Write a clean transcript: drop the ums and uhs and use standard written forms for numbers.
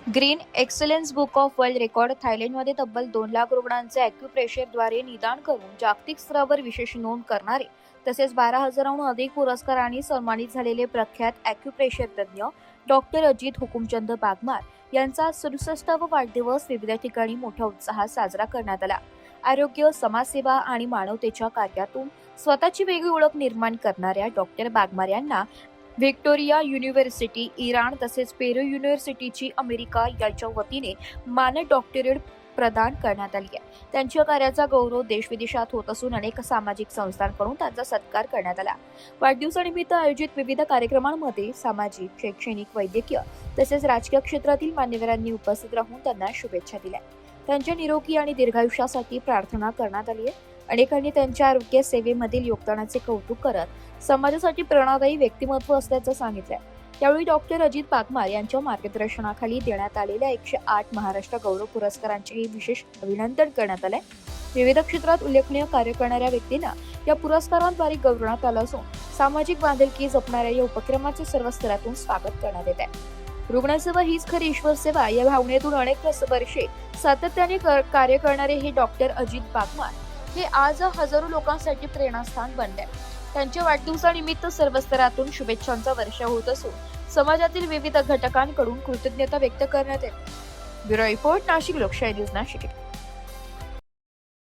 Green excellence book of world record थायलंडमध्ये तब्बल 2 लाख रुग्णांचे अॅक्युप्रेशरद्वारे निदान करून जागतिक स्तरावर विशेष नोंद करणारे तसेच 12,000हून अधिक पुरस्कारांनी सन्मानित झालेले प्रख्यात अॅक्युप्रेशर तज्ज्ञ डॉक्टर अजित हुकुमचंद बागमार यांचा 67वा वाढदिवस विविध ठिकाणी मोठ्या उत्साहात साजरा करण्यात आला. आरोग्य, समाजसेवा आणि मानवतेच्या कार्यातून स्वतःची वेगळी ओळख निर्माण करणाऱ्या डॉक्टर बागमार यांना व्हिक्टोरिया युनिव्हर्सिटी, इराण तसेच पेरू युनिव्हर्सिटीची अमेरिका यांच्या वतीने मानद डॉक्टरेट प्रदान करण्यात आली आहे. त्यांच्या कार्याचा गौरव देशविदेशात होत असून अनेक सामाजिक संस्थांकडून त्यांचा सत्कार करण्यात आला. वाढदिवसानिमित्त आयोजित विविध कार्यक्रमांमध्ये सामाजिक, शैक्षणिक, वैद्यकीय तसेच राजकीय क्षेत्रातील मान्यवरांनी उपस्थित राहून त्यांना शुभेच्छा दिल्या. त्यांच्या निरोगी आणि दीर्घायुष्यासाठी प्रार्थना करण्यात आली आहे. अनेकांनी त्यांच्या आरोग्य सेवेमधील योगदानाचे कौतुक करत समाजासाठी प्रेरणादायी व्यक्तिमत्व असल्याचं सांगितलं. यावेळी डॉक्टर अजित बागमार यांच्या मार्गदर्शनाखाली देण्यात आलेल्या 108 महाराष्ट्र गौरव पुरस्कारांचे विशेष अभिनंदन करण्यात आले. विविध क्षेत्रात उल्लेखनीय कार्य करणाऱ्या व्यक्तींना या पुरस्कारांद्वारे गौरवण्यात आलं असून सामाजिक बांधिलकी जपणाऱ्या या उपक्रमाचे सर्व स्तरातून स्वागत करण्यात येत आहे. रुग्णसेवा हीच खरी ईश्वर सेवा या भावनेतून अनेक वर्षे सातत्याने कार्य करणारे हे डॉक्टर अजित बागमार हे आज हजारो लोकांसाठी प्रेरणास्थान बनले. त्यांच्या वाढदिवसानिमित्त सर्व स्तरातून शुभेच्छांचा वर्षाव होत असून समाजातील विविध घटकांकडून कृतज्ञता व्यक्त करण्यात येते. ब्युरो रिपोर्ट, नाशिक लोकशाही न्यूज, नाशिक.